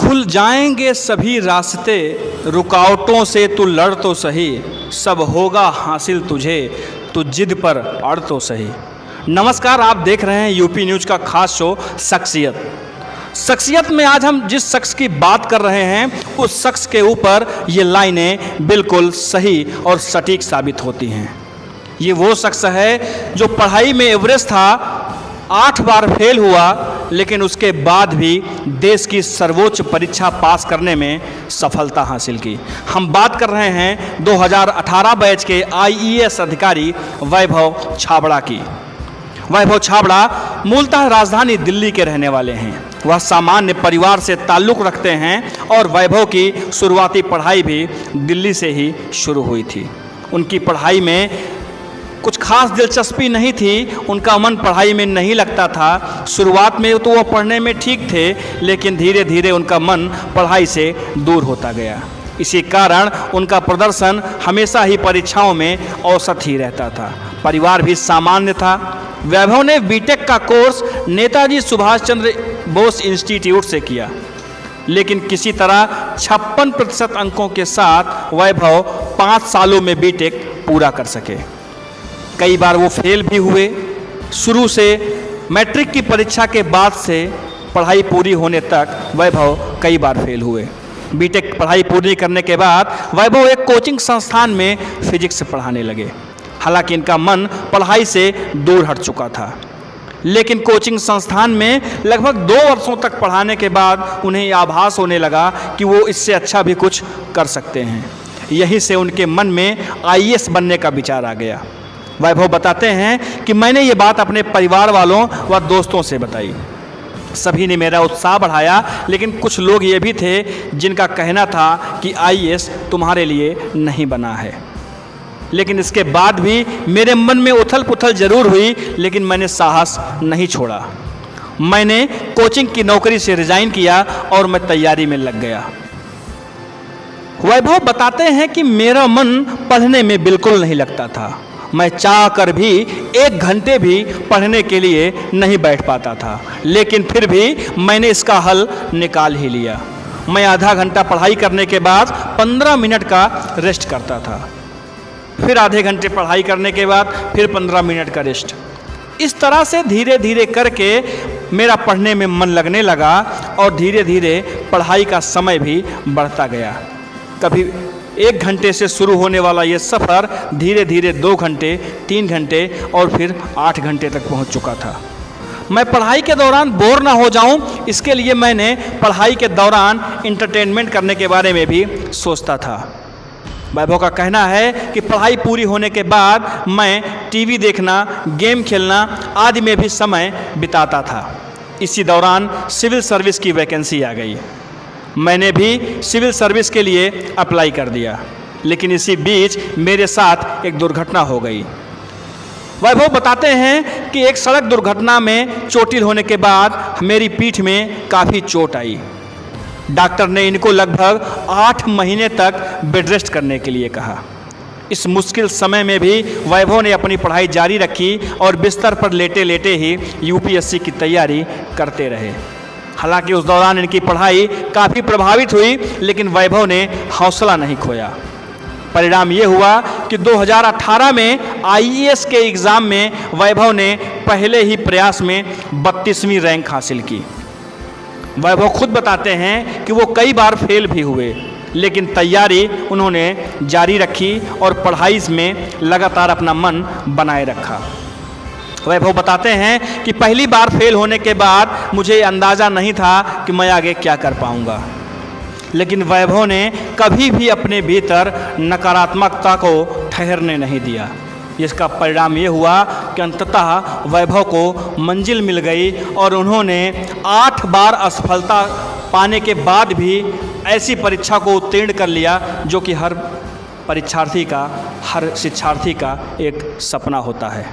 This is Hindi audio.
खुल जाएंगे सभी रास्ते, रुकावटों से तू लड़ तो सही, सब होगा हासिल तुझे, तू जिद पर अड़ तो सही। नमस्कार, आप देख रहे हैं यूपी न्यूज़ का खास शो शख्सियत में आज हम जिस शख्स की बात कर रहे हैं उस शख्स के ऊपर ये लाइनें बिल्कुल सही और सटीक साबित होती हैं। ये वो शख्स है जो पढ़ाई में एवरेज था, 8 बार फेल हुआ, लेकिन उसके बाद भी देश की सर्वोच्च परीक्षा पास करने में सफलता हासिल की। हम बात कर रहे हैं 2018 बैच के IAS अधिकारी वैभव छाबड़ा की। वैभव छाबड़ा मूलतः राजधानी दिल्ली के रहने वाले हैं। वह सामान्य परिवार से ताल्लुक़ रखते हैं और वैभव की शुरुआती पढ़ाई भी दिल्ली से ही शुरू हुई थी। उनकी पढ़ाई में कुछ खास दिलचस्पी नहीं थी, उनका मन पढ़ाई में नहीं लगता था। शुरुआत में तो वो पढ़ने में ठीक थे, लेकिन धीरे धीरे उनका मन पढ़ाई से दूर होता गया। इसी कारण उनका प्रदर्शन हमेशा ही परीक्षाओं में औसत ही रहता था। परिवार भी सामान्य था। वैभव ने बीटेक का कोर्स नेताजी सुभाष चंद्र बोस इंस्टीट्यूट से किया, लेकिन किसी तरह 56% अंकों के साथ वैभव 5 सालों में बीटेक पूरा कर सके। कई बार वो फेल भी हुए। शुरू से मैट्रिक की परीक्षा के बाद से पढ़ाई पूरी होने तक वैभव कई बार फेल हुए। बीटेक पढ़ाई पूरी करने के बाद वैभव एक कोचिंग संस्थान में फिजिक्स पढ़ाने लगे। हालांकि इनका मन पढ़ाई से दूर हट चुका था, लेकिन कोचिंग संस्थान में लगभग 2 वर्षों तक पढ़ाने के बाद उन्हें आभास होने लगा कि वो इससे अच्छा भी कुछ कर सकते हैं। यहीं से उनके मन में IAS बनने का विचार आ गया। वैभव बताते हैं कि मैंने ये बात अपने परिवार वालों व दोस्तों से बताई। सभी ने मेरा उत्साह बढ़ाया, लेकिन कुछ लोग ये भी थे जिनका कहना था कि IAS तुम्हारे लिए नहीं बना है। लेकिन इसके बाद भी मेरे मन में उथल पुथल जरूर हुई, लेकिन मैंने साहस नहीं छोड़ा। मैंने कोचिंग की नौकरी से रिजाइन किया और मैं तैयारी में लग गया। वैभव बताते हैं कि मेरा मन पढ़ने में बिल्कुल नहीं लगता था। मैं चाह कर भी 1 घंटे भी पढ़ने के लिए नहीं बैठ पाता था, लेकिन फिर भी मैंने इसका हल निकाल ही लिया। मैं आधा घंटा पढ़ाई करने के बाद 15 मिनट का रेस्ट करता था, फिर आधे घंटे पढ़ाई करने के बाद फिर 15 मिनट का रेस्ट। इस तरह से धीरे धीरे करके मेरा पढ़ने में मन लगने लगा और धीरे धीरे पढ़ाई का समय भी बढ़ता गया। कभी 1 घंटे से शुरू होने वाला ये सफ़र धीरे धीरे 2 घंटे, 3 घंटे और फिर 8 घंटे तक पहुंच चुका था। मैं पढ़ाई के दौरान बोर ना हो जाऊं, इसके लिए मैंने पढ़ाई के दौरान इंटरटेनमेंट करने के बारे में भी सोचता था। वैभव का कहना है कि पढ़ाई पूरी होने के बाद मैं टीवी देखना, गेम खेलना आदि में भी समय बिताता था। इसी दौरान सिविल सर्विस की वैकेंसी आ गई। मैंने भी सिविल सर्विस के लिए अप्लाई कर दिया, लेकिन इसी बीच मेरे साथ एक दुर्घटना हो गई। वैभव बताते हैं कि एक सड़क दुर्घटना में चोटिल होने के बाद मेरी पीठ में काफ़ी चोट आई। डॉक्टर ने इनको लगभग 8 महीने तक बेड रेस्ट करने के लिए कहा। इस मुश्किल समय में भी वैभव ने अपनी पढ़ाई जारी रखी और बिस्तर पर लेटे लेटे ही UPSC की तैयारी करते रहे। हालांकि उस दौरान इनकी पढ़ाई काफ़ी प्रभावित हुई, लेकिन वैभव ने हौसला नहीं खोया। परिणाम ये हुआ कि 2018 में IAS के एग्ज़ाम में वैभव ने पहले ही प्रयास में 32वीं रैंक हासिल की। वैभव खुद बताते हैं कि वो कई बार फेल भी हुए, लेकिन तैयारी उन्होंने जारी रखी और पढ़ाई में लगातार अपना मन बनाए रखा। वैभव बताते हैं कि पहली बार फेल होने के बाद मुझे अंदाज़ा नहीं था कि मैं आगे क्या कर पाऊंगा, लेकिन वैभव ने कभी भी अपने भीतर नकारात्मकता को ठहरने नहीं दिया। इसका परिणाम ये हुआ कि अंततः वैभव को मंजिल मिल गई और उन्होंने 8 बार असफलता पाने के बाद भी ऐसी परीक्षा को उत्तीर्ण कर लिया जो कि हर परीक्षार्थी का, हर शिक्षार्थी का एक सपना होता है।